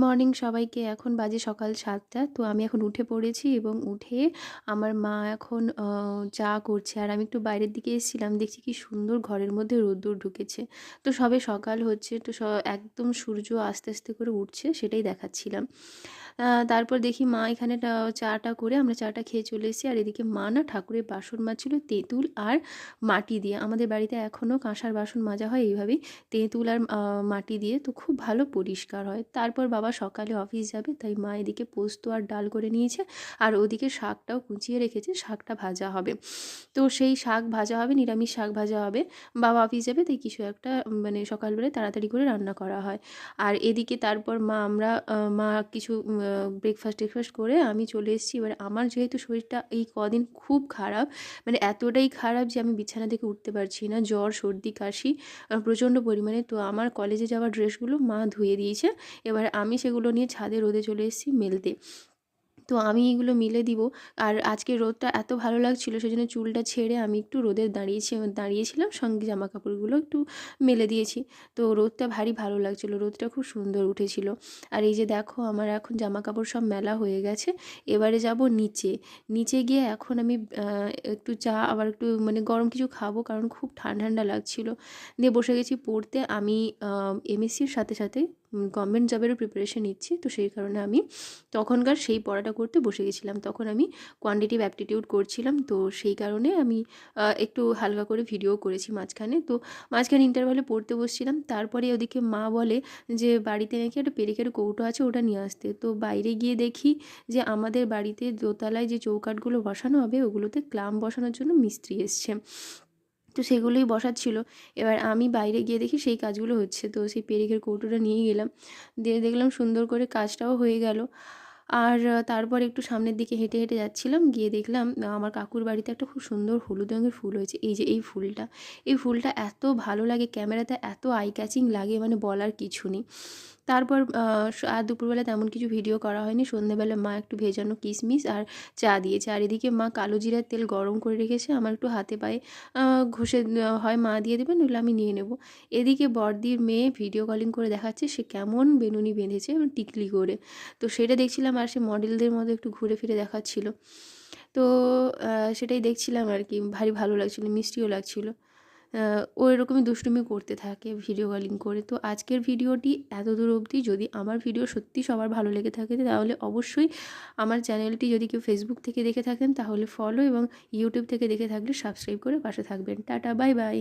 Morning সবাইকে। এখন বাজে সকাল ৭টা। তো আমি এখন উঠে পড়েছি এবং উঠে আমার মা এখন চা করছে। আর আমি একটু বাইরের দিকে এসেছিলাম। দেখছি কি সুন্দর ঘরের মধ্যে রোদ্দুর ঢুকেছে। তো সবে সকাল হচ্ছে, তো একদম সূর্য আস্তে আস্তে করে উঠছে, সেটাই দেখাচ্ছিলাম। তারপর দেখি মা এখানে চাটা করে আমরা চাটা খেয়ে চলে এসেছি। আর এদিকে মা না ঠাকুরের বাসন মাজছিল তেঁতুল আর মাটি দিয়ে। আমাদের বাড়িতে এখনও কাঁসার বাসন মাজা হয় এইভাবেই, তেঁতুল আর মাটি দিয়ে। তো খুব ভালো পরিষ্কার হয়। তারপর বাবা সকালে অফিস যাবে, তাই মা এদিকে পোস্ত আর ডাল করে নিয়েছে। আর ওদিকে শাকটাও কুচিয়ে রেখেছে, শাকটা ভাজা হবে। তো সেই শাক ভাজা হবে, নিরামিষ শাক ভাজা হবে। বাবা অফিস যাবে, তাই কিছু একটা মানে সকালবেলায় তাড়াতাড়ি করে রান্না করা হয়। আর এদিকে তারপর মা কিছু ব্রেকফাস্ট টেকফাস্ট করে আমি চলে এসেছি। এবার আমার যেহেতু শরীরটা এই কদিন খুব খারাপ, মানে এতটাই খারাপ যে আমি বিছানা থেকে উঠতে পারছি না, জ্বর সর্দি কাশি প্রচণ্ড পরিমাণে। তো আমার কলেজে যাওয়ার ড্রেসগুলো মা ধুয়ে দিয়েছে। এবার আমি সেগুলো নিয়ে ছাদে রোদে চলে এসেছি মেলতে। তো আমি এগুলো মিলে দিব। আর আজকে রোদটা এত ভালো লাগছিল, সেজন্য চুলটা ছেড়ে আমি একটু রোদে দাঁড়িয়েছিলাম, সঙ্গে জামা কাপড়গুলো একটু মেলে দিয়েছি। তো রোদটা ভারী ভালো লাগছিল, রোদটা খুব সুন্দর উঠেছিল। আর এই যে দেখো, আমার এখন জামা কাপড় সব মেলা হয়ে গেছে। এবারে যাব নিচে। নিচে গিয়ে এখন আমি একটু চা, আবার একটু মানে গরম কিছু খাবো, কারণ খুব ঠান্ডা ঠান্ডা লাগছিল। দিয়ে বসে গেছি পড়তে। আমি এমএসসির সাথে সাথে গভর্নমেন্ট জবেরও প্রিপারেশন নিচ্ছি। তো সেই কারণে আমি তখনকার সেই পড়াটা করতে বসে গেছিলাম। তখন আমি কোয়ান্টিটিভ অ্যাপটিটিউড করছিলাম। তো সেই কারণে আমি একটু হালকা করে ভিডিও করেছি মাঝখানে। তো মাঝখানে ইন্টারভালে পড়তে বসছিলাম। তারপরে ওদিকে মা বলে যে বাড়িতে নাকি একটা পেরেকের কৌটো আছে, ওটা নিয়ে আসতে। তো বাইরে গিয়ে দেখি যে আমাদের বাড়িতে দোতলায় যে চৌকাঠগুলো বসানো হবে, ওগুলোতে ক্লাম বসানোর জন্য মিস্ত্রি এসছে। তো সেগুলোই বসাচ্ছিল। এবার আমি বাইরে গিয়ে দেখি সেই কাজগুলো হচ্ছে। তো সেই পেরেকের কৌটোটা নিয়ে গেলাম, দিয়ে দেখলাম সুন্দর করে কাজটাও হয়ে গেল। আর তারপর একটু সামনের দিকে হেঁটে হেঁটে যাচ্ছিলাম, গিয়ে দেখলাম আমার কাকুর বাড়িতে একটা খুব সুন্দর হলুদ রঙের ফুল হয়েছে। এই যে এই ফুলটা এত ভালো লাগে, ক্যামেরাতে এত আই ক্যাচিং লাগে, মানে বলার কিছু নেই। তারপর আর দুপুরবেলা তেমন কিছু ভিডিও করা হয়নি। সন্ধ্যেবেলা মা একটু ভেজানো কিশমিশ আর চা দিয়েছে। আর এদিকে মা কালো জিরার তেল গরম করে রেখেছে, আমার একটু হাতে পায়ে ঘষে হয় মা দিয়ে দেবে, নইলে আমি নিয়ে নেব। এদিকে বড়দির মেয়ে ভিডিও কলিং করে দেখাচ্ছে সে কেমন বেনুনি বেঁধেছে টিকলি করে। তো সেটা দেখছিলাম, আর সে মডেলদের মধ্যে একটু ঘুরে ফিরে দেখাচ্ছিল। তো সেটাই দেখছিলাম আর কি, ভারী ভালো লাগছিলো, মিষ্টিও লাগছিলো। ও এরকমই দুষ্টুমি করতে থাকে ভিডিও কলিং করে। তো আজকের ভিডিওটি এত দূর অবধি। যদি আমার ভিডিও সত্যি সবার ভালো লেগে থাকে, তাহলে অবশ্যই আমার চ্যানেলটি, যদি কেউ ফেসবুক থেকে দেখে থাকেন তাহলে ফলো, এবং ইউটিউব থেকে দেখে থাকলে সাবস্ক্রাইব করে পাশে থাকবেন। Tata, bye bye.